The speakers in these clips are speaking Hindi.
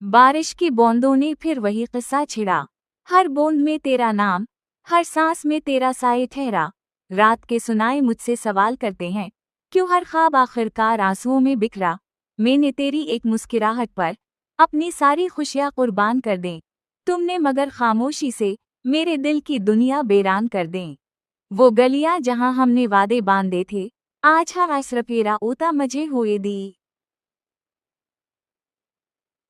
बारिश की बूंदों ने फिर वही किस्सा छिड़ा। हर बूंद में तेरा नाम, हर सांस में तेरा साए ठहरा। रात के सुनाए मुझसे सवाल करते हैं, क्यों हर ख्वाब आखिरकार आंसुओं में बिखरा। मैंने तेरी एक मुस्कुराहट पर अपनी सारी खुशियां कुर्बान कर दें, तुमने मगर खामोशी से मेरे दिल की दुनिया बेरान कर दें। वो गलियां जहां हमने वादे बांधे थे, आज हर असरफेरा ओता मजे हुए दी।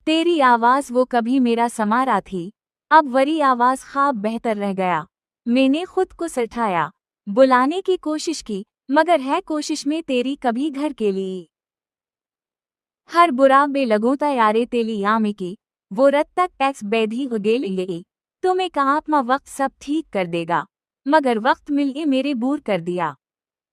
तेरी आवाज वो कभी मेरा समारा थी, अब वरी आवाज ख्वाब बेहतर रह गया। मैंने खुद को सठाया, बुलाने की कोशिश की, मगर है कोशिश में तेरी कभी घर के लिए। हर बुरा बे लगोता यारे तेली यामी की, वो रत तक टैक्स बैधी उगेल गई। तुम्हें कहा अपना वक्त सब ठीक कर देगा, मगर वक्त मिल के मेरे बूर कर दिया।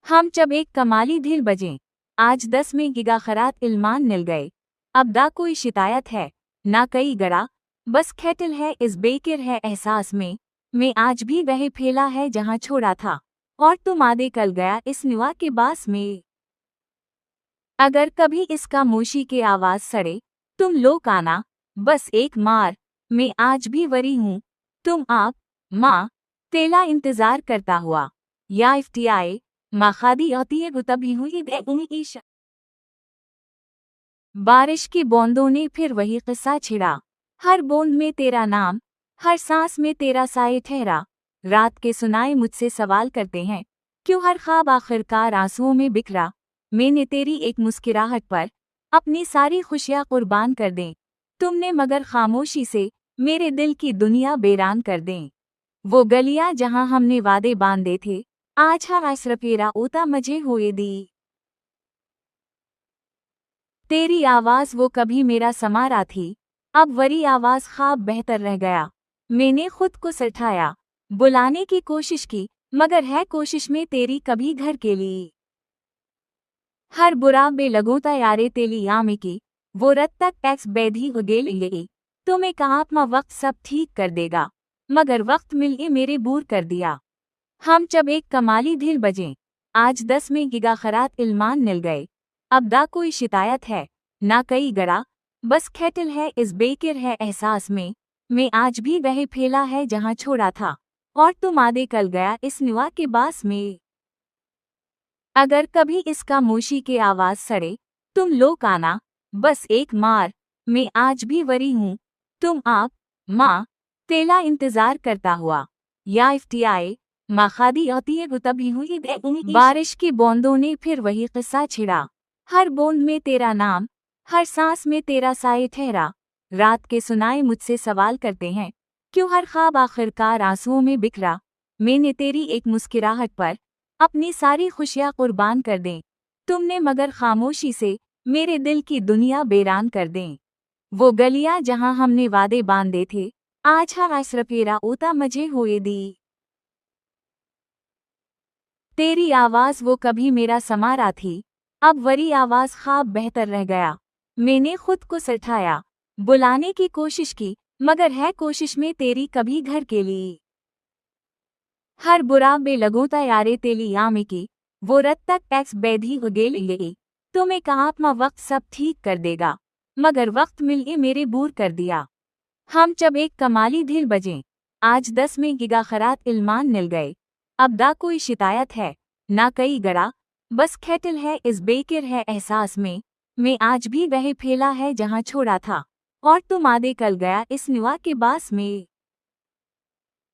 हम जब एक कमाली ढील बजें, आज 10 में गिगा खरात इल्मान मिल गए। अब दा कोई शिकायत है, ना कई गड़ा, बस खेटल है इस बेकिर है एहसास में। मैं आज भी वह फैला है जहां छोड़ा था, और तुम आधे कल गया इस निवा के बास में। अगर कभी इसका मोशी के आवाज सड़े, तुम लोग आना, बस एक मार, मैं आज भी वरी हूँ। तुम आप, माँ, तेला इंतजार करता हुआ, या इफ्तियाए, माँ खादी आती है तभी हुई ईश। बारिश की बूंदों ने फिर वही किस्सा छिड़ा। हर बूंद में तेरा नाम, हर सांस में तेरा साए ठहरा। रात के सुनाए मुझसे सवाल करते हैं, क्यों हर ख्वाब आखिरकार आंसुओं में बिखरा। मैंने तेरी एक मुस्कुराहट पर अपनी सारी खुशियां कुर्बान कर दें, तुमने मगर खामोशी से मेरे दिल की दुनिया बेरान कर दें। वो गलियां जहां हमने वादे बांधे थे, आज हर असरफेरा ओता मजे हुए दी। तेरी आवाज वो कभी मेरा समारा थी, अब वरी आवाज ख्वाब बेहतर रह गया। मैंने खुद को सठाया, बुलाने की कोशिश की, मगर है कोशिश में तेरी कभी घर के लिए। हर बुरा बे लगोता यारे तेली यामी की, वो रत तक टैक्स बैधी उगेल गई। तुम्हें कहा अपना वक्त सब ठीक कर देगा, मगर वक्त मिल के मेरे बूर कर दिया। हम जब एक कमाली ढील बजें, आज 10 में गिगा खरात इल्मान मिल गए। अब दा कोई शिकायत है, ना कई गड़ा, बस खेटल है इस बेकिर है एहसास में। मैं आज भी वह फैला है जहां छोड़ा था, और तुम आधे कल गया इस निवा के बास में। अगर कभी इसका मोशी के आवाज सड़े, तुम लोग आना, बस एक मार, मैं आज भी वरी हूँ। तुम आप, माँ, तेला इंतजार करता हुआ, या इफ्तियाए, माँ खादी आती है तभी हुई बारिश की बूंदों ने फिर वही किस्सा छिड़ा। हर बूंद में तेरा नाम, हर सांस में तेरा साए ठहरा। रात के सुनाए मुझसे सवाल करते हैं, क्यों हर ख्वाब आखिरकार आंसुओं में बिखरा। मैंने तेरी एक मुस्कुराहट पर अपनी सारी खुशियां कुर्बान कर दें, तुमने मगर खामोशी से मेरे दिल की दुनिया बेरान कर दें। वो गलियां जहां हमने वादे बांधे थे, आज हर असरफेरा ओता मजे हुए दी। तेरी आवाज वो कभी मेरा समारा थी, अब वरी आवाज ख्वाब बेहतर रह गया। मैंने खुद को सठाया, बुलाने की कोशिश की, मगर है कोशिश में तेरी कभी घर के लिए। हर बुरा बे लगोता यारे तेली यामी की, वो रत तक टैक्स बैधी उगेल गई। तुम्हें कहा अपना वक्त सब ठीक कर देगा, मगर वक्त मिल के मेरे बूर कर दिया। हम जब एक कमाली ढील बजें, आज 10 में गिगा खरात इल्मान मिल गए। अब दा कोई शिकायत है, ना कई गड़ा, बस खेटल है इस बेकिर है एहसास में। मैं आज भी वह फैला है जहां छोड़ा था, और तुम आधे कल गया इस निवा के बास में।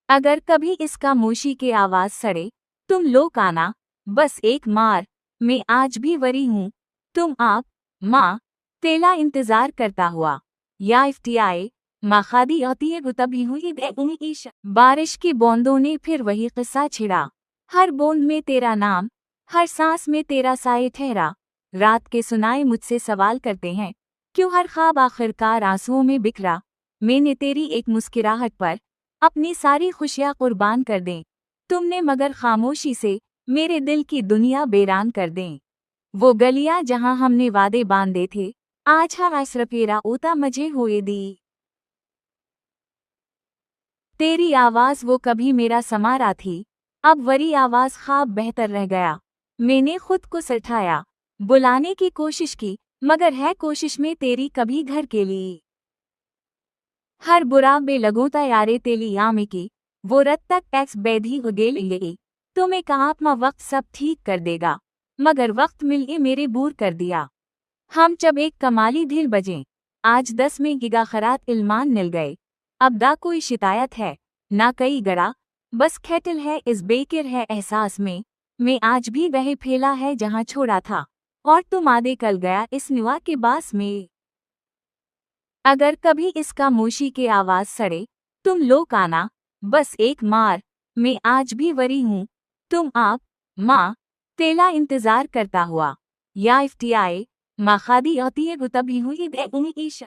अगर कभी इसका मोशी के आवाज सड़े, तुम लोग आना, बस एक मार, मैं आज भी वरी हूँ। तुम आप, माँ, तेला इंतजार करता हुआ, या इफ्तियाए, माँ खादी आती है तभी हुई ईश। बारिश की बूंदों ने फिर वही किस्सा छिड़ा। हर बूंद में तेरा नाम, हर सांस में तेरा साए ठहरा। रात के सुनाए मुझसे सवाल करते हैं, क्यों हर ख्वाब आखिरकार आंसुओं में बिखरा। मैंने तेरी एक मुस्कुराहट पर अपनी सारी खुशियां कुर्बान कर दें, तुमने मगर खामोशी से मेरे दिल की दुनिया बेरान कर दें। वो गलियां जहां हमने वादे बांधे थे, आज हर असरफेरा ओता मजे हुए दी। तेरी आवाज वो कभी मेरा समारा थी, अब वरी आवाज ख्वाब बेहतर रह गया। मैंने खुद को सठाया, बुलाने की कोशिश की, मगर है कोशिश में तेरी कभी घर के लिए। हर बुरा बे लगोता यारे तेली आमे की, वो रत तक टैक्स बैधी उगेल ले। तुम्हें कहा अपना वक्त सब ठीक कर देगा, मगर वक्त मिल के मेरे बूर कर दिया। हम जब एक कमाली ढील बजे, आज 10 में गिगा खरात इल्मान मिल गए। अब दा कोई शिकायत है, ना कई गड़ा, बस खेटल है इस बेकिर है एहसास में। मैं आज भी वह फैला है जहाँ छोड़ा था, और तुम आधे कल गया इस निवा के बास में। अगर कभी इसका मोशी के आवाज सड़े, तुम लोग आना, बस एक मार, मैं आज भी वरी हूँ। तुम आप, माँ, तेला इंतजार करता हुआ, या इफ्तियाए, माँ खादी आती है तभी हुई ईश।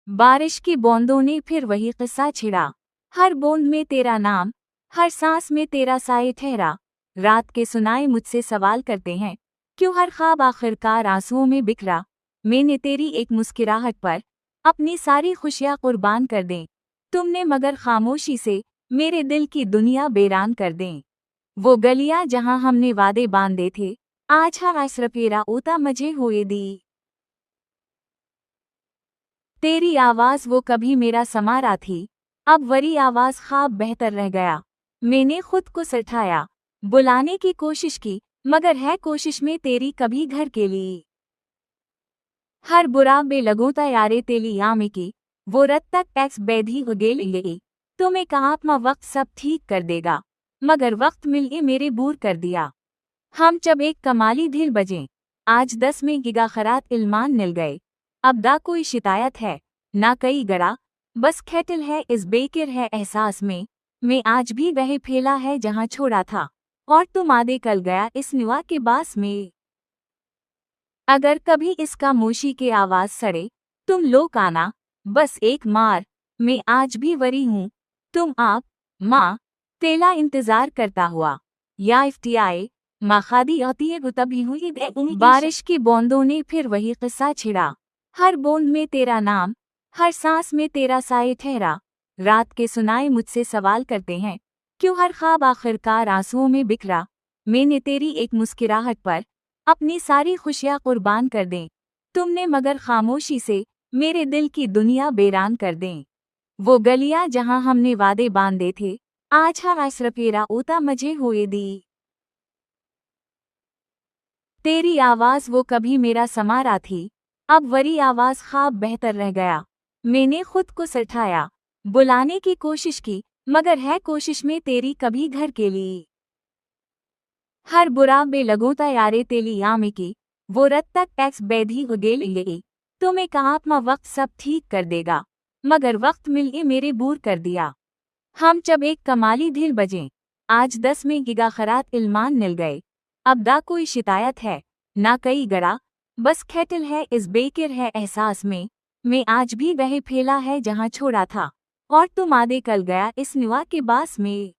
बारिश की बूंदों ने फिर वही किस्सा छिड़ा, हर बूंद में तेरा नाम, हर सांस में तेरा साए ठहरा। रात के सुनाए मुझसे सवाल करते हैं, क्यों हर ख्वाब आखिरकार आंसुओं में बिखरा। मैंने तेरी एक मुस्कुराहट पर अपनी सारी खुशियाँ कुर्बान कर दें, तुमने मगर खामोशी से मेरे दिल की दुनिया बेरान कर दें। वो गलियां जहां हमने वादे बांधे थे, आज हम असरफेरा ओता मजे हुए दी। तेरी आवाज वो कभी मेरा समारा थी, अब वरी आवाज ख्वाब बेहतर रह गया। मैंने खुद को सठाया, बुलाने की कोशिश की, मगर है कोशिश में तेरी कभी घर के लिए। हर बुरा बे लगोता यारे तेली आमे की, वो रत तक टैक्स बैधी उगेल ले। तुम्हें कहा अपना वक्त सब ठीक कर देगा, मगर वक्त मिल के मेरे बूर कर दिया। हम जब एक कमाली ढील बजे, आज 10 में गिगा खरात इल्मान मिल गए। अब दा कोई शिकायत है, ना कई गड़ा, बस खेटल है इस बेकिर है एहसास में। मैं आज भी वह फैला है जहाँ छोड़ा था, और तुम आधे कल गया इस निवा के बास में। अगर कभी इसका मोशी के आवाज सड़े, तुम लोग आना, बस एक मार, मैं आज भी वरी हूँ। तुम आप, माँ, तेला इंतजार करता हुआ, या इफ्तियाए, माँ खादी आती है तभी हुई बारिश की बूंदों ने फिर वही किस्सा छिड़ा, हर बूंद में तेरा नाम, हर सांस में तेरा साए ठहरा। रात के सुनाए मुझसे सवाल करते हैं, क्यों हर ख्वाब आखिरकार आंसुओं में बिखरा। मैंने तेरी एक मुस्कुराहट पर अपनी सारी खुशियाँ कुर्बान कर दें, तुमने मगर खामोशी से मेरे दिल की दुनिया बेरान कर दें। वो गलियां जहां हमने वादे बांधे थे, आज हम असरफेरा ओता मजे हुए दी। तेरी आवाज वो कभी मेरा समारा थी, अब वरी आवाज ख्वाब बेहतर रह गया। मैंने खुद को सठाया, बुलाने की कोशिश की, मगर है कोशिश में तेरी कभी घर के लिए। हर बुरा बे लगोता यारे तेली आमे की, वो रत तक टैक्स बैधी उगेल ले। तुम्हें कहा अपना वक्त सब ठीक कर देगा, मगर वक्त मिल के मेरे बूर कर दिया। हम जब एक कमाली ढील बजे, आज 10 में गिगा खरात इल्मान मिल गए। अब दा कोई शिकायत है, ना कई गड़ा, बस खेटल है इस बेकिर है एहसास में। मैं आज भी वह फैला है जहाँ छोड़ा था, और तुम आधे कल गया इस निवा के बास में।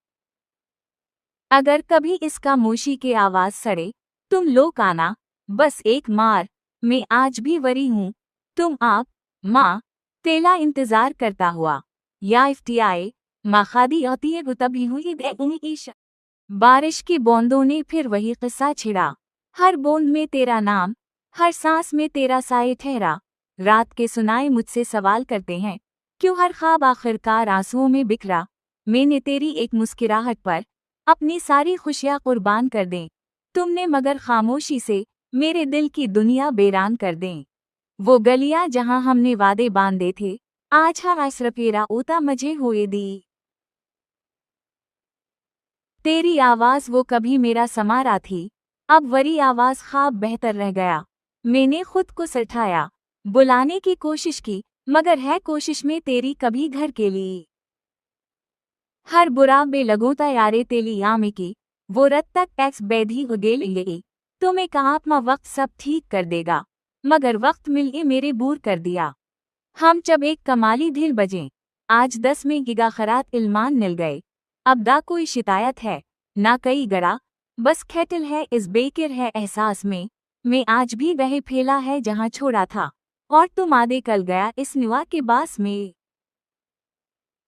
अगर कभी इसका मोशी के आवाज सड़े, तुम लोग आना, बस एक मार, मैं आज भी वरी हूँ। तुम आप, माँ, तेला इंतजार करता हुआ, या इफ्तियाए, माँ खादी आती है तभी हुई ईश। बारिश की बूंदों ने फिर वही किस्सा छिड़ा, हर बूंद में तेरा नाम, हर सांस में तेरा साए ठहरा। रात के सुनाए मुझसे सवाल करते हैं, क्यों हर ख्वाब आखिरकार आंसुओं में बिखरा। मैंने तेरी एक मुस्कुराहट पर अपनी सारी खुशियाँ कुर्बान कर दें, तुमने मगर खामोशी से मेरे दिल की दुनिया बेरान कर दें। वो गलियां जहां हमने वादे बांधे थे, आज हम असरफेरा ओता मजे हुए दी। तेरी आवाज वो कभी मेरा समारा थी, अब वरी आवाज ख्वाब बेहतर रह गया। मैंने खुद को सठाया, बुलाने की कोशिश की, मगर है कोशिश में तेरी कभी घर के लिए। हर बुरा बे लगोता यारे तेली आमे की, वो रत तक टैक्स बैधी उगेल ले। तुम्हें कहा अपना वक्त सब ठीक कर देगा, मगर वक्त मिल के मेरे बूर कर दिया। हम जब एक कमाली ढील बजे, आज 10 में गिगा खरात इल्मान मिल गए। अब दा कोई शिकायत है, ना कई गड़ा, बस खेटल है इस बेकिर है एहसास में। मैं आज भी वह फैला है जहाँ छोड़ा था, और तुम आधे कल गया इस निवा के बास में।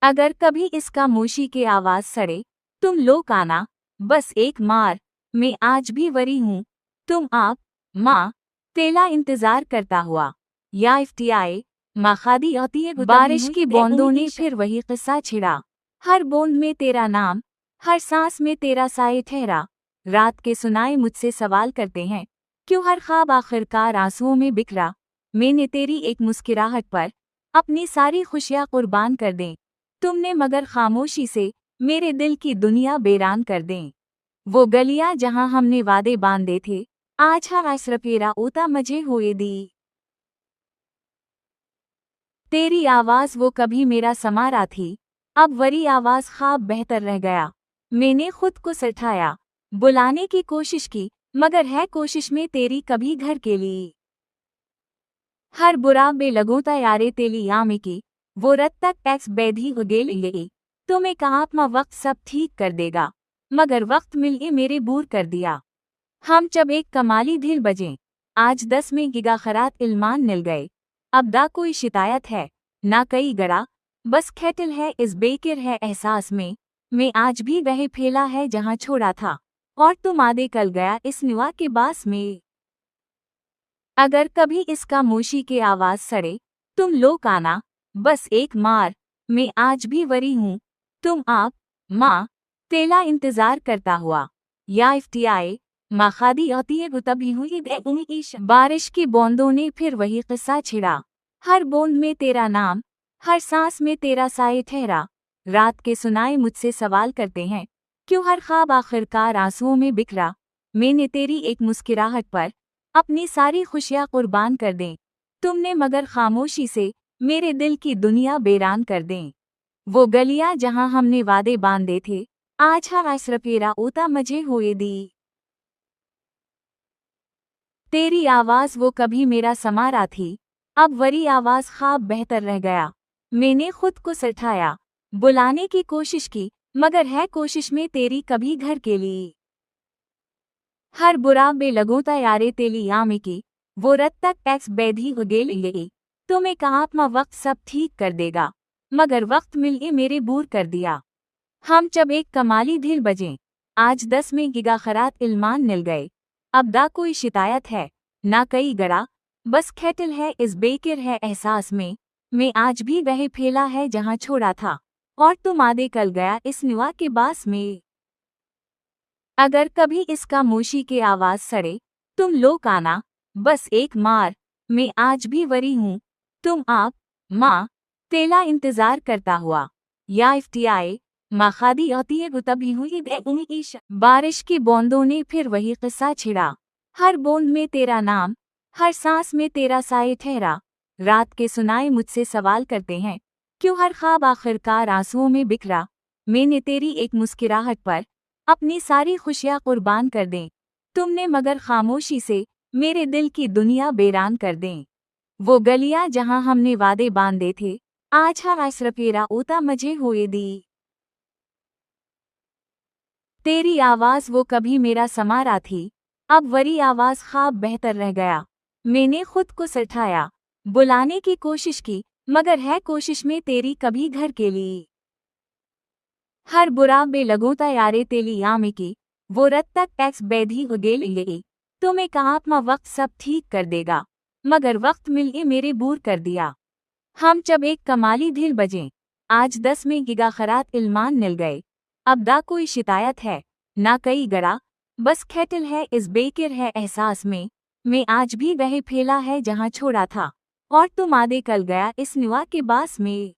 अगर कभी इसका मोशी के आवाज सड़े, तुम लोग आना, बस एक मार, मैं आज भी वरी हूँ। तुम आप, माँ, तेला इंतजार करता हुआ, या इफ्तियाए, माखादी आती है बारिश की बूंदों ने फिर वही किस्सा छिड़ा। हर बूंद में तेरा नाम, हर सांस में तेरा साए ठहरा। रात के सुनाए मुझसे सवाल करते हैं, क्यों हर ख्वाब आखिरकार आंसुओं में बिखरा। मैंने तेरी एक मुस्कुराहट पर अपनी सारी खुशियां कुर्बान कर दें, तुमने मगर खामोशी से मेरे दिल की दुनिया बेरान कर दें। वो गलियां जहां हमने वादे बांधे थे, आज हम असरपेरा ओता मजे हुए दी। तेरी आवाज वो कभी मेरा समारा थी, अब वरी आवाज ख्वाब बेहतर रह गया। मैंने खुद को सठाया, बुलाने की कोशिश की, मगर है कोशिश में तेरी कभी घर के लिए। हर बुरा बे लगोता यारे तेली आमे की, वो रत तक टैक्स बैधी हो गेली। तुम्हें कहा अपना वक्त सब ठीक कर देगा, मगर वक्त मिल के मेरे बूर कर दिया। हम जब एक कमाली ढील बजे, आज 10 में गिगा खरात इल्मान मिल गए। अब दा कोई शिकायत है, ना कई गड़ा, बस खेटल है इस बेकिर है एहसास में। मैं आज भी वह फैला है जहां छोड़ा था, और तुम आधे कल गया इस निवा के बास में। अगर कभी इसका मोशी के आवाज सड़े, तुम लोग आना, बस एक मार, मैं आज भी वरी हूँ। तुम आप, माँ, तेला इंतजार करता हुआ, या इफ्तियाए, माखादी आती है तभी हुई बारिश की बूंदों ने फिर वही किस्सा छिड़ा। हर बूंद में तेरा नाम, हर सांस में तेरा साए ठहरा। रात के सुनाए मुझसे सवाल करते हैं, क्यों हर ख्वाब आखिरकार आंसुओं में बिखरा। मैंने तेरी एक मुस्कुराहट पर अपनी सारी खुशियां कुर्बान कर दें, तुमने मगर खामोशी से मेरे दिल की दुनिया बेरान कर दें। वो गलियां जहां हमने वादे बांधे थे, आज हम असरपेरा ओता मजे हुए दी। तेरी आवाज वो कभी मेरा समारा थी, अब वरी आवाज ख्वाब बेहतर रह गया। मैंने खुद को सठाया, बुलाने की कोशिश की, मगर है कोशिश में तेरी कभी घर के लिए। हर बुरा बे लगोता यारे तेली आमे की, वो रत तक टैक्स बैधी हो गेली। तुम्हें कहा अपना वक्त सब ठीक कर देगा, मगर वक्त मिल के मेरे बूर कर दिया। हम जब एक कमाली ढील बजे, आज 10 में गिगा खरात इल्मान मिल गए। अब दा कोई शिकायत है, ना कई गड़ा, बस खेटल है इस बेकिर है एहसास में। मैं आज भी वह फैला है जहां छोड़ा था, और तुम आधे कल गया इस निवा के बास में। अगर कभी इसका मोशी के आवाज सड़े, तुम लोग आना, बस एक मार, मैं आज भी वरी हूँ। तुम आप, माँ, तेला इंतजार करता हुआ, या इफ्तियाए, माखादी आती है तभी हुई बारिश की बूंदों ने फिर वही किस्सा छिड़ा। हर बूंद में तेरा नाम, हर सांस में तेरा साए ठहरा। रात के सुनाए मुझसे सवाल करते हैं, क्यों हर ख्वाब आखिरकार आंसुओं में बिखरा। मैंने तेरी एक मुस्कुराहट पर अपनी सारी खुशियां कुर्बान कर दें, तुमने मगर खामोशी से मेरे दिल की दुनिया बेरान कर दें। वो गलियां जहां हमने वादे बांधे थे, आज हम असरपेरा ओता मजे हुए दी। तेरी आवाज वो कभी मेरा समारा थी, अब वरी आवाज ख्वाब बेहतर रह गया। मैंने खुद को सठाया, बुलाने की कोशिश की, मगर है कोशिश में तेरी कभी घर के लिए। हर बुरा बे लगोता यारे तेली आमे की, वो रत तक टैक्स बैधी हो गेली। तुम्हें कहा अपना वक्त सब ठीक कर देगा, मगर वक्त मिल के मेरे बूर कर दिया। हम जब एक कमाली ढील बजे, आज 10 में गिगा खरात इल्मान मिल गए। अब दा कोई शिकायत है, ना कई गड़ा, बस खेटल है इस बेकिर है एहसास में। मैं आज भी वह फैला है जहां छोड़ा था, और तुम आधे कल गया इस निवा के बास में।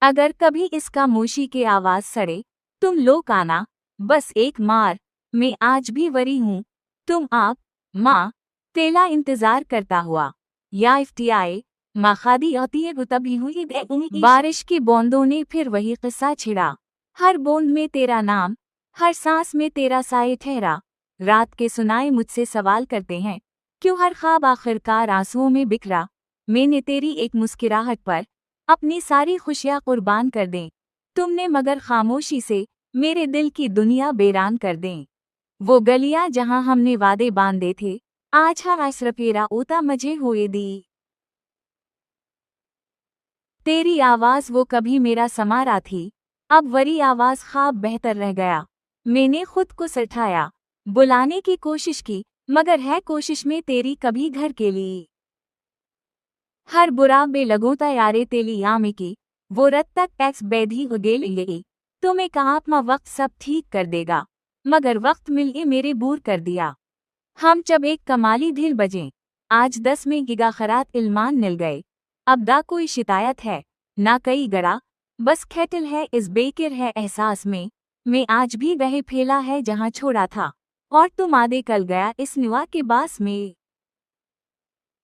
अगर कभी इसका मोशी के आवाज सड़े, तुम लोग आना, बस एक मार, मैं आज भी वरी हूँ। तुम आप, माँ, तेला इंतजार करता हुआ, या इफ्तियाए, माखादी आती है तभी हुई बारिश की बूंदों ने फिर वही किस्सा छिड़ा। हर बूंद में तेरा नाम, हर सांस में तेरा साए ठहरा। रात के सुनाए मुझसे सवाल करते हैं, क्यों हर ख्वाब आखिरकार आंसुओं में बिखरा। मैंने तेरी एक मुस्कुराहट पर अपनी सारी खुशियां कुर्बान कर दें, तुमने मगर खामोशी से मेरे दिल की दुनिया बेरान कर दें। वो गलियां जहां हमने वादे बांधे थे, आज हम असरपेरा ओता मजे हुए दी। तेरी आवाज वो कभी मेरा समारा थी, अब वरी आवाज ख्वाब बेहतर रह गया। मैंने खुद को सठाया, बुलाने की कोशिश की, मगर है कोशिश में तेरी कभी घर के लिए। हर बुरा बे लगो तैयारे तेली आमे की, वो रत तक टैक्स बैधी उगेल गई। तुम्हें कहा अपना वक्त सब ठीक कर देगा, मगर वक्त मिल के मेरे बूर कर दिया। हम जब एक कमाली ढील बजे, आज 10 में गिगा खरात इल्मान मिल गए। अब दा कोई शिकायत है, ना कई गड़ा, बस खेटल है इस बेकिर है एहसास में। मैं आज भी वह फैला है जहाँ छोड़ा था, और तुम आधे कल गया इस निवा के बास में।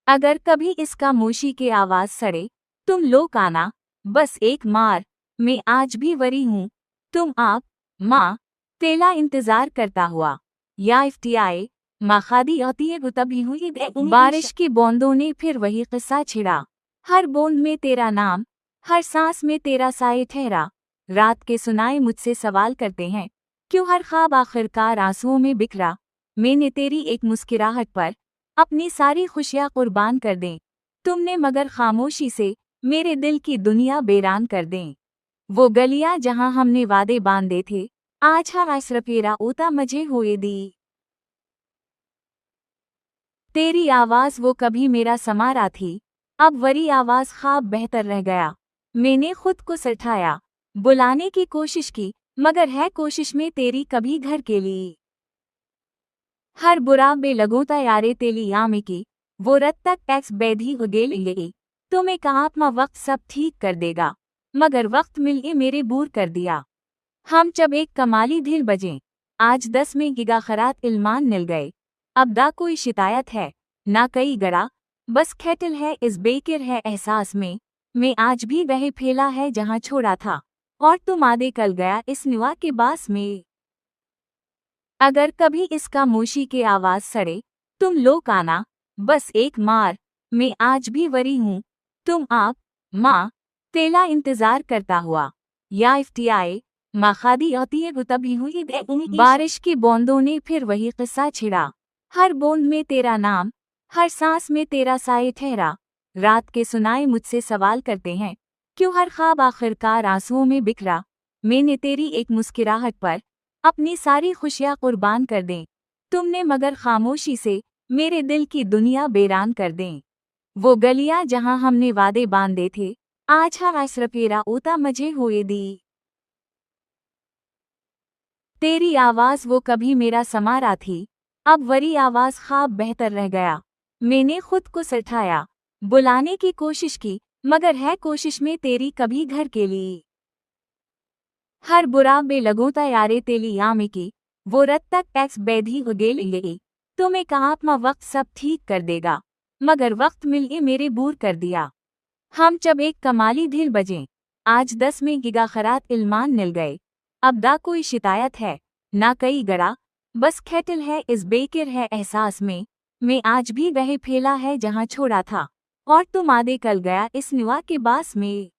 अगर कभी इसका मोशी के आवाज सड़े, तुम लोग आना, बस एक मार, मैं आज भी वरी हूँ। तुम आप, माँ, तेला इंतजार करता हुआ, या इफ्तियाए, माँ खादी आती है तभी हुई। बारिश की बूंदों ने फिर वही किस्सा छिड़ा, हर बूंद में तेरा नाम, हर सांस में तेरा साए ठहरा। रात के सुनाए मुझसे सवाल करते हैं, क्यों हर ख्वाब आखिरकार आंसुओं में बिखरा। मैंने तेरी एक मुस्कुराहट पर अपनी सारी खुशियाँ कुर्बान कर दें, तुमने मगर खामोशी से मेरे दिल की दुनिया बेरान कर दें। वो गलियां जहां हमने वादे बांधे थे, आज हाँ असरफेरा ओता मजे हुए दी। तेरी आवाज वो कभी मेरा समारा थी, अब वरी आवाज ख्वाब बेहतर रह गया। मैंने खुद को सठाया, बुलाने की कोशिश की, मगर है कोशिश में तेरी कभी घर के लिए। हर बुरा बे लगो तैयारे तेली आमे की, वो रत तक टैक्स बैधी उगेल गई। तुम्हें कहा अपना वक्त सब ठीक कर देगा, मगर वक्त मिल के मेरे बूर कर दिया। हम जब एक कमाली ढील बजे, आज 10 में गिगा खरात इल्मान मिल गए। अब दा कोई शिकायत है, ना कई गड़ा, बस खेटल है इस बेकिर है एहसास में। मैं आज भी वह फैला है जहाँ छोड़ा था, और तुम आधे कल गया इस निवा के बास में। अगर कभी इसका मोशी के आवाज सड़े, तुम लोग आना, बस एक मार, मैं आज भी वरी हूँ। तुम आप, माँ, तेला इंतजार करता हुआ, या इफ्तियाए, माँ खादी आती है तभी हुई। बारिश की बूंदों ने फिर वही किस्सा छिड़ा, हर बूंद में तेरा नाम, हर सांस में तेरा साए ठहरा। रात के सुनाए मुझसे सवाल करते हैं, क्यों हर ख्वाब आखिरकार आंसुओं में बिखरा। मैंने तेरी एक मुस्कुराहट पर अपनी सारी खुशियाँ कुर्बान कर दें, तुमने मगर खामोशी से मेरे दिल की दुनिया बेरान कर दें। वो गलियां जहां हमने वादे बांधे थे, आज हाँ असरफेरा ओता मजे हुए दी। तेरी आवाज वो कभी मेरा समारा थी, अब वरी आवाज ख्वाब बेहतर रह गया। मैंने खुद को सठाया, बुलाने की कोशिश की, मगर है कोशिश में तेरी कभी घर के लिए। हर बुरा बे लगो तैयारे तेली आमे की, वो रत तक टैक्स बैधी उगेल गई। तुम्हें कहा अपना वक्त सब ठीक कर देगा, मगर वक्त मिल के मेरे बूर कर दिया। हम जब एक कमाली ढील बजे, आज 10 में गिगा खरात इल्मान मिल गए। अब दा कोई शिकायत है, ना कई गड़ा, बस खेटल है इस बेकिर है एहसास में। मैं आज भी वह फैला है जहाँ छोड़ा था, और तुम आधे कल गया इस निवा के बास में।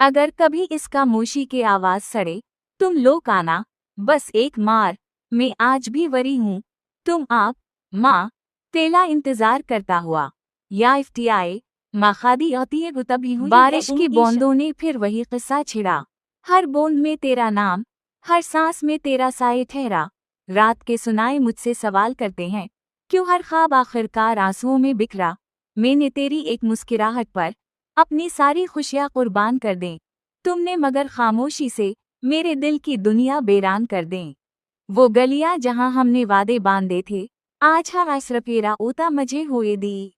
अगर कभी इसका मोशी के आवाज सड़े, तुम लोग आना, बस एक मार, मैं आज भी वरी हूँ। तुम आप, माँ, तेला इंतजार करता हुआ, या इफ्तियाए, माँ खादी आती है तभी हुई। बारिश की बूंदों ने फिर वही किस्सा छिड़ा, हर बूंद में तेरा नाम, हर सांस में तेरा साए ठहरा। रात के सुनाए मुझसे सवाल करते हैं, क्यों हर ख्वाब आखिरकार आंसुओं में बिखरा। मैंने तेरी एक मुस्कुराहट पर अपनी सारी खुशियाँ कुर्बान कर दें, तुमने मगर खामोशी से मेरे दिल की दुनिया बेरान कर दें। वो गलियां जहां हमने वादे बांधे थे, आज हाँ असरफेरा ओता मजे हुए दी।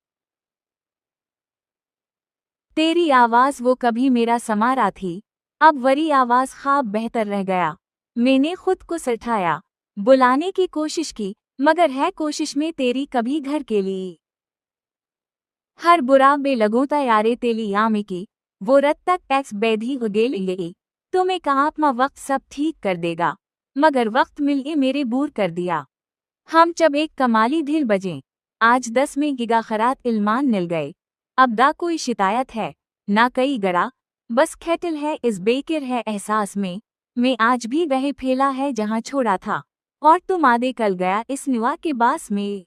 तेरी आवाज वो कभी मेरा समारा थी, अब वरी आवाज ख्वाब बेहतर रह गया। मैंने खुद को सठाया, बुलाने की कोशिश की, मगर है कोशिश में तेरी कभी घर के लिए। हर बुरा बे लगो तैयारे तेली आमे की, वो रत तक टैक्स बैधी उगेल गई। तुम्हें कहा अपना वक्त सब ठीक कर देगा, मगर वक्त मिल के मेरे बूर कर दिया। हम जब एक कमाली ढील बजे, आज 10 में गिगा खरात इल्मान मिल गए। अब दा कोई शिकायत है, ना कई गड़ा, बस खेटल है इस बेकिर है एहसास में। मैं आज भी वह फैला है जहाँ छोड़ा था, और तुम आधे कल गया इस निवा के बास में।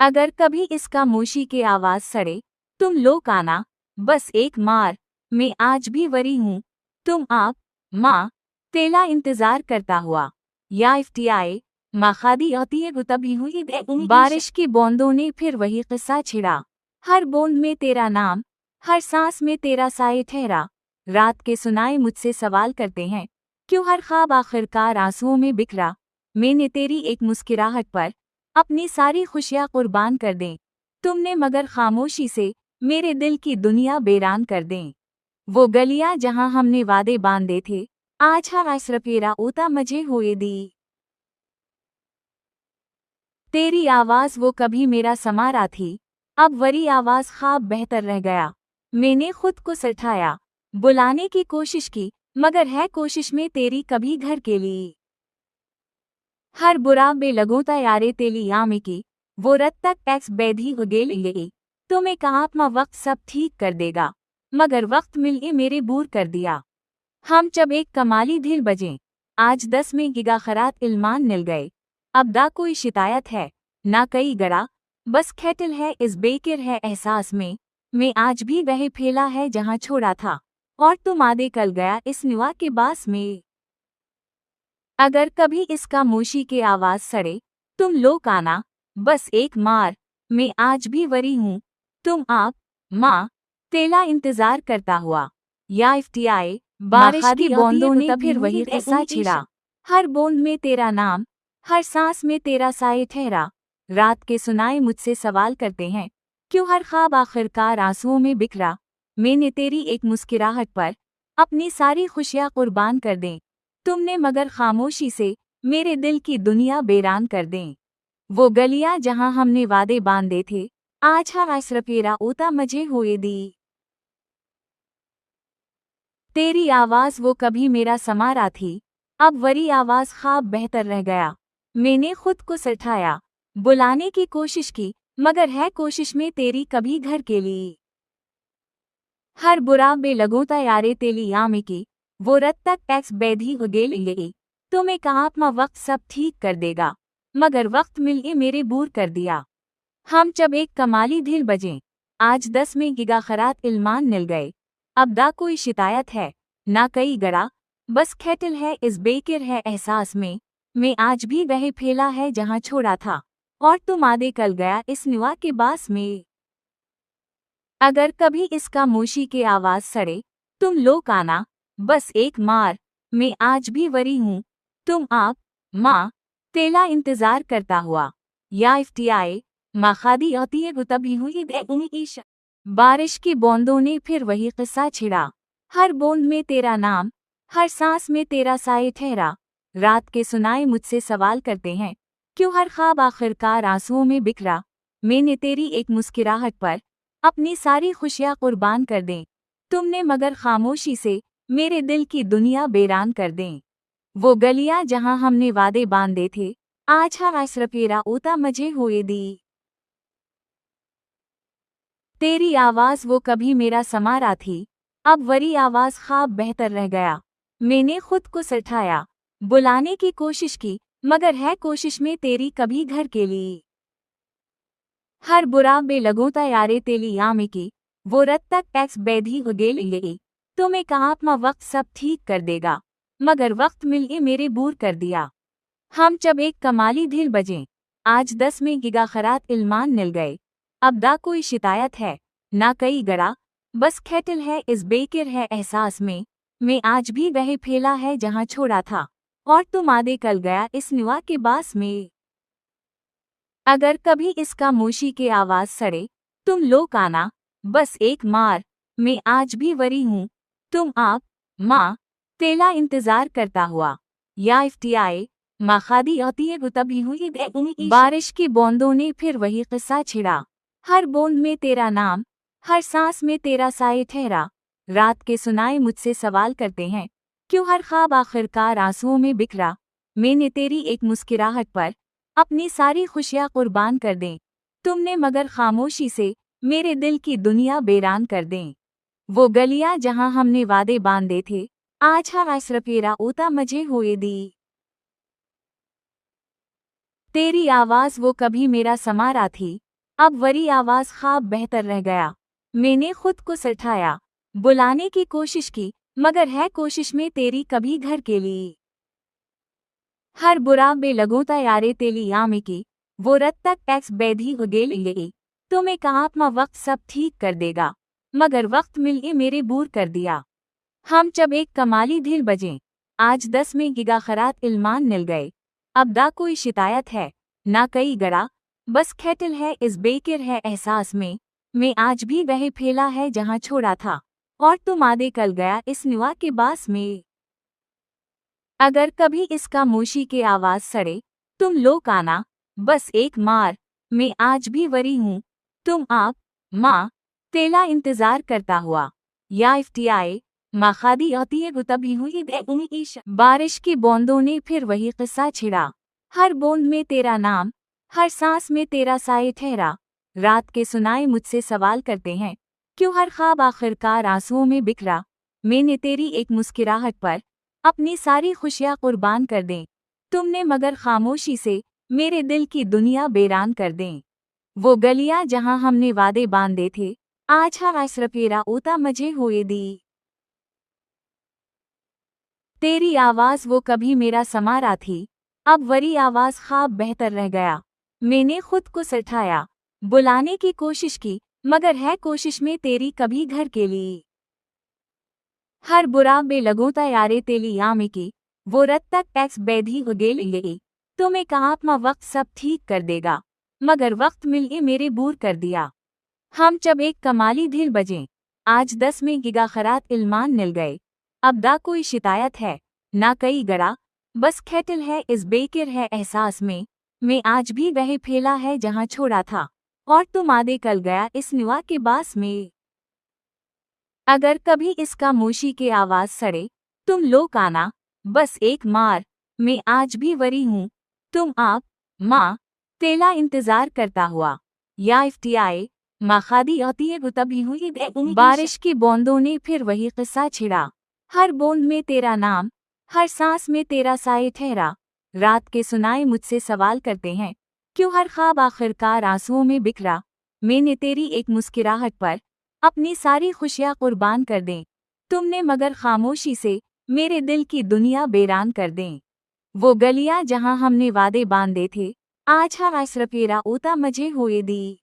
अगर कभी इसका मोशी के आवाज सड़े, तुम लोग आना, बस एक मार, मैं आज भी वरी हूँ। तुम आप, माँ, तेला इंतजार करता हुआ, या इफ्तियाए, माँ खादी आती है तभी हुई। बारिश की बूंदों ने फिर वही किस्सा छिड़ा, हर बूंद में तेरा नाम, हर सांस में तेरा साए ठहरा। रात के सुनाए मुझसे सवाल करते हैं, क्यों हर ख्वाब आखिरकार आंसुओं में बिखरा। मैंने तेरी एक मुस्कुराहट पर अपनी सारी खुशियां कुर्बान कर दें, तुमने मगर खामोशी से मेरे दिल की दुनिया बेरान कर दें। वो गलियां जहां हमने वादे बांधे थे, आज हर असरफेरा ओता मजे हुए दी। तेरी आवाज वो कभी मेरा समारा थी, अब वरी आवाज ख्वाब बेहतर रह गया। मैंने खुद को सठाया, बुलाने की कोशिश की, मगर है कोशिश में तेरी कभी घर के लिए। हर बुरा बे लगोता यारे तेली यामी की, वो रत तक टैक्स बैधी उगेल गई। तुम्हें कहा था वक्त सब ठीक कर देगा, मगर वक्त मिल के मेरे बूर कर दिया। हम जब एक कमाली ढील बजे, आज 10 में गिगा खरात इल्मान मिल गए। अब दा कोई शिकायत है, ना कई गड़ा, बस खेटल है इस बेकिर है एहसास में। मैं आज भी वह फैला है जहां छोड़ा था, और तुम आधे कल गया इस निवा के बास में। अगर कभी इसका मोशी के आवाज सड़े, तुम लोग आना, बस एक मार। मैं आज भी वरी हूँ, तुम आप, माँ, तेला इंतजार करता हुआ। या इफ्तियाए बारिश की बूंदों ने फिर वही किस्सा छिड़ा। हर बूंद में तेरा नाम, हर सांस में तेरा साए ठहरा। रात के सुनाए मुझसे सवाल करते हैं, क्यों हर ख्वाब आखिरकार आंसुओं में बिखरा। मैंने तेरी एक मुस्कुराहट पर अपनी सारी खुशियां कुर्बान कर दें, तुमने मगर खामोशी से मेरे दिल की दुनिया बेरान कर दें। वो गलियां जहां हमने वादे बांधे थे, आज हर असरफेरा ओता मजे हुए दी। तेरी आवाज वो कभी मेरा समारा थी, अब वरी आवाज ख्वाब बेहतर रह गया। मैंने खुद को सठाया, बुलाने की कोशिश की, मगर है कोशिश में तेरी कभी घर के लिए। हर बुरा बे लगोता यारे तेली यामी की, वो रत तक टैक्स बैधी उगेल गई। तुम्हें कहा था वक्त सब ठीक कर देगा, मगर वक्त मिल के मेरे बूर कर दिया। हम जब एक कमाली ढील बजे, आज 10 में गिगा खरात इल्मान मिल गए। अब दा कोई शिकायत है, ना कई गड़ा, बस खेटल है इस बेकिर है एहसास में। मैं आज भी वह फैला है जहां छोड़ा था, और तुम आधे कल गया इस निवा के बास में। अगर कभी इसका मोशी के आवाज सड़े, तुम लोग आना, बस एक मार। मैं आज भी वरी हूँ, तुम आप, माँ, तेला इंतजार करता हुआ। या इफ्तियाए माखादी आती है तभी हुई ईश। बारिश की बूंदों ने फिर वही किस्सा छिड़ा। हर बूंद में तेरा नाम, हर सांस में तेरा साए ठहरा। रात के सुनाए मुझसे सवाल करते हैं, क्यों हर ख्वाब आखिरकार आंसुओं में बिखरा। मैंने तेरी एक मुस्कुराहट पर अपनी सारी खुशियां कुर्बान कर दें, तुमने मगर खामोशी से मेरे दिल की दुनिया बेरान कर दें। वो गलियां जहां हमने वादे बांधे थे, आज हर असरफेरा ओता मजे हुए दी। तेरी आवाज वो कभी मेरा समारा थी, अब वरी आवाज ख्वाब बेहतर रह गया। मैंने खुद को सठाया, बुलाने की कोशिश की, मगर है कोशिश में तेरी कभी घर के लिए। हर बुरा बे लगोता यारे तेली यामी की, वो रत तक टैक्स बैधी उगेल गई। तुम्हें कहा था वक्त सब ठीक कर देगा, मगर वक्त मिल के मेरे बूर कर दिया। हम जब एक कमाली ढील बजे, आज 10 में गिगा खरात इल्मान मिल गए। अब दा कोई शिकायत है, ना कई गड़ा, बस खेटल है इस बेकिर है एहसास में। मैं आज भी वह फैला है जहां छोड़ा था, और तुम आधे कल गया इस निवा के बास में। अगर कभी इसका मोशी के आवाज सड़े, तुम लोग आना, बस एक मार। मैं आज भी वरी हूँ, तुम आप, माँ, तेला इंतजार करता हुआ। या इफ्तियाए माखादी आती है तभी हुई बारिश की बूंदों ने फिर वही किस्सा छिड़ा। हर बूंद में तेरा नाम, हर सांस में तेरा साए ठहरा। रात के सुनाए मुझसे सवाल करते हैं, क्यों हर ख्वाब आखिरकार आंसुओं में बिखरा। मैंने तेरी एक मुस्कुराहट पर अपनी सारी खुशियां कुर्बान कर दें, तुमने मगर खामोशी से मेरे दिल की दुनिया बेरान कर दें। वो गलियां जहां हमने वादे बांधे थे, आज हर असरफेरा ओता मजे हुए दी। तेरी आवाज वो कभी मेरा समारा थी, अब वरी आवाज ख्वाब बेहतर रह गया। मैंने खुद को सठाया, बुलाने की कोशिश की, मगर है कोशिश में तेरी कभी घर के लिए। हर बुरा बे लगोता यारे तेली यामी की, वो रत तक टैक्स बैधी उगेल गई। तुम्हें कहा अपना वक्त सब ठीक कर देगा, मगर वक्त मिल के मेरे बूर कर दिया। हम जब एक कमाली ढील बजे, आज 10 में गिगाखरात इल्मान मिल गए। अब दा कोई शिकायत है, ना कई गड़ा, बस खेटल है इस बेकिर है एहसास में। मैं आज भी वही फैला है जहाँ छोड़ा था, और तुम आधे कल गया इस निवा के बास में। अगर कभी इसका मोशी के आवाज सड़े, तुम लोग आना, बस एक मार, मैं आज भी वरी हूँ, तुम आप, माँ, तेला इंतजार करता हुआ। या इफ्तियाए, माँ खादी आती है तभी हुई बारिश की बूंदों ने फिर वही किस्सा छिड़ा। हर बूंद में तेरा नाम, हर सांस में तेरा साए ठहरा। रात के सुनाए मुझसे सवाल करते हैं, क्यों हर ख्वाब आखिरकार आंसुओं में बिखरा। मैंने तेरी एक मुस्कुराहट पर अपनी सारी खुशियाँ कुर्बान कर दें, तुमने मगर खामोशी से मेरे दिल की दुनिया बेरान कर दें। वो गलियां जहां हमने वादे बांधे थे, आज हम असरफेरा ओता मजे हुए दी। तेरी आवाज वो कभी मेरा समारा थी, अब वरी आवाज ख्वाब बेहतर रह गया। मैंने खुद को सठाया, बुलाने की कोशिश की, मगर है कोशिश में तेरी कभी घर के लिए। हर बुरा बेलगोता यारे तेली आमे की, वो रत तक टैक्स बैधी हो गेली। तुम्हें कहा अपना वक्त सब ठीक कर देगा, मगर वक्त मिल के मेरे बूर कर दिया। हम जब एक कमाली ढील बजे, आज 10 में गिगाखरात इल्मान मिल गए। अब दा कोई शिकायत है, ना कई गड़ा, बस खेटल है इस बेकिर है एहसास में। मैं आज भी वही फैला है जहाँ छोड़ा था, और तुम आधे कल गया इस निवा के बास में। अगर कभी इसका मोशी के आवाज सड़े, तुम लोग आना, बस एक मार, मैं आज भी वरी हूँ, तुम आप, माँ, तेला इंतजार करता हुआ। या इफ्तियाए, माँ खादी आती है तभी हुई बारिश की बूंदों ने फिर वही किस्सा छिड़ा। हर बूंद में तेरा नाम, हर सांस में तेरा साए ठहरा। रात के सुनाए मुझसे सवाल करते हैं, क्यों हर ख्वाब आखिरकार आंसुओं में बिखरा। मैंने तेरी एक मुस्कुराहट पर अपनी सारी खुशियाँ कुर्बान कर दें, तुमने मगर खामोशी से मेरे दिल की दुनिया बेरान कर दें। वो गलियां जहां हमने वादे बांधे थे, आज हम असरफेरा ओता मजे हुए दी।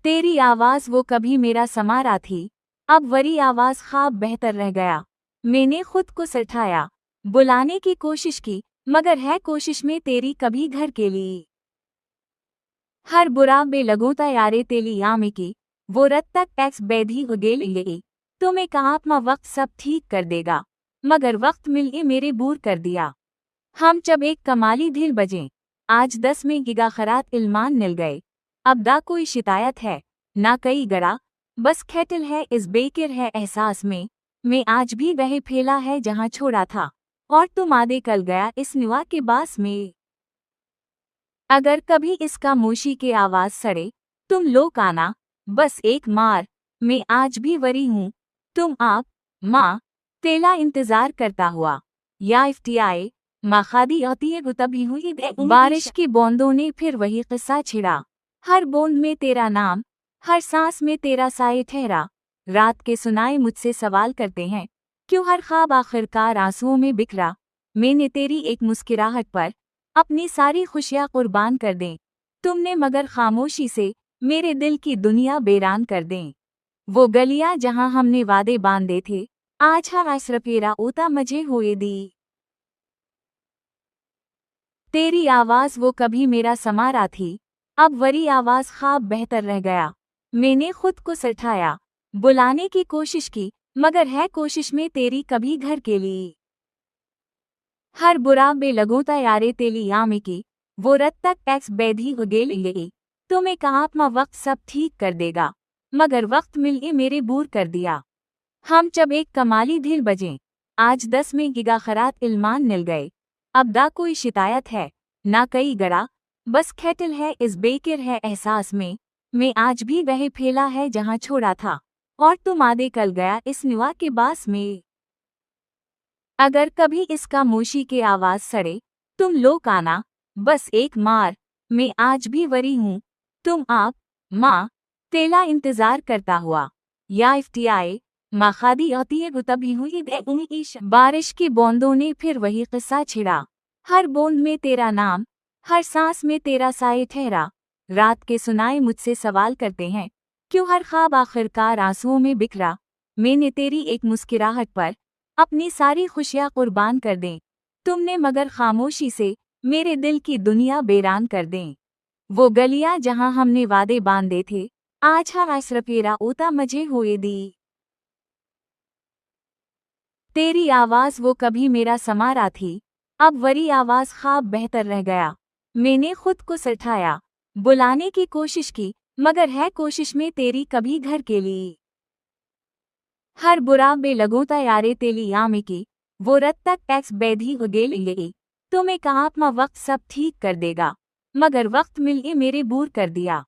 तेरी आवाज वो कभी मेरा समारा थी, अब वरी आवाज ख्वाब बेहतर रह गया। मैंने खुद को सठाया, बुलाने की कोशिश की, मगर है कोशिश में तेरी कभी घर के लिए। हर बुरा बेलगोता यारे तेली आमे की, वो रत तक टैक्स बैधी हो गेली। तुम्हें कहा अपना वक्त सब ठीक कर देगा, मगर वक्त मिल के मेरे बूर कर दिया। हम जब एक कमाली ढील बजे, आज 10 में गिगाखरात इल्मान मिल गए। अब दा कोई शिकायत है, ना कई गड़ा, बस खेटल है इस बेकिर है एहसास में। मैं आज भी वही फैला है जहाँ छोड़ा था, और तुम आधे कल गया इस निवा के बास में। अगर कभी इसका मोशी के आवाज सड़े, तुम लोग आना, बस एक मार, मैं आज भी वरी हूँ, तुम आप, माँ, तेला इंतजार करता हुआ। या इफ्तियाए, माँ खादी आती है तभी हुई बारिश की बूंदों ने फिर वही किस्सा छिड़ा। हर बूंद में तेरा नाम, हर सांस में तेरा साए ठहरा। रात के सुनाए मुझसे सवाल करते हैं, क्यों हर ख्वाब आखिरकार आंसुओं में बिखरा। मैंने तेरी एक मुस्कुराहट पर अपनी सारी खुशियाँ कुर्बान कर दें, तुमने मगर खामोशी से मेरे दिल की दुनिया बेरान कर दें। वो गलियां जहां हमने वादे बांधे थे, आज हम असरफेरा ओता मजे हुए दी। तेरी आवाज वो कभी मेरा समारा थी, अब वरी आवाज ख्वाब बेहतर रह गया। मैंने खुद को सठाया, बुलाने की कोशिश की, मगर है कोशिश में तेरी कभी घर के लिए। हर बुरा बेलगोता यारे तेली आमे की, वो रत तक टैक्स बैधी हो गेली। तुम्हें कहा अपना वक्त सब ठीक कर देगा, मगर वक्त मिल के मेरे बूर कर दिया। हम जब एक कमाली ढील बजे, आज 10 में गिगाखरात इल्मान मिल गए। अब दा कोई शिकायत है, ना कई गड़ा, बस खेटल है इस बेकिर है एहसास में। मैं आज भी वही फैला है जहाँ छोड़ा था, और तुम आधे कल गया इस निवा के बास में। अगर कभी इसका मोशी के आवाज सड़े, तुम लोग आना, बस एक मार, मैं आज भी वरी हूँ, तुम आप, माँ, तेला इंतजार करता हुआ। या इफ्तियाए, माँ खादी आती है तभी हुई बारिश की बूंदों ने फिर वही किस्सा छिड़ा। हर बूंद में तेरा नाम, हर सांस में तेरा साए ठहरा। रात के सुनाए मुझसे सवाल करते हैं, क्यों हर ख्वाब आखिरकार आंसुओं में बिखरा। मैंने तेरी एक मुस्कुराहट पर अपनी सारी खुशियां कुर्बान कर दें। तुमने मगर खामोशी से मेरे दिल की दुनिया बेरान कर दें। वो गलियां जहां हमने वादे बांधे थे, आज हम असरफेरा ओता मजे हुए दी। तेरी आवाज वो कभी मेरा समारा थी, अब वरी आवाज ख्वाब बेहतर रह गया। मैंने खुद को सठाया, बुलाने की कोशिश की, मगर है कोशिश में तेरी कभी घर के लिए। हर बुरा बेलगों तैयारे तेली आमे की, वो रत तक टैक्स बैधी हो गेली। तुम्हें कहा अपना वक्त सब ठीक कर देगा, मगर वक्त मिल मेरे बूर कर दिया।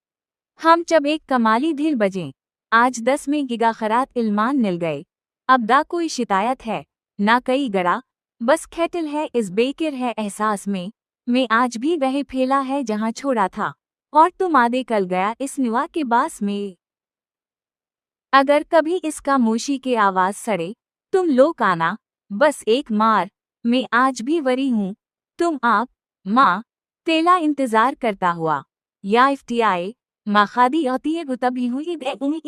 हम जब एक कमाली ढील बजें, आज 10 में गिगा खरात इल्मान मिल गए। अब दा कोई शिकायत है, ना कई गरा, बस खेटिल है इस बेकिर है एहसास में। मैं आज भी वह फैला है जहां छोड़ा था, और तुम आधे कल गया इस निवा के बास में। अगर कभी इसका मोशी के आवाज सड़े, तुम लोग आना, बस एक मार, मैं आज भी वरी हूँ। तुम आप, माँ, तेला इंतजार करता हुआ। या इफ्तियाए, माँ खादी होती है तभी हुई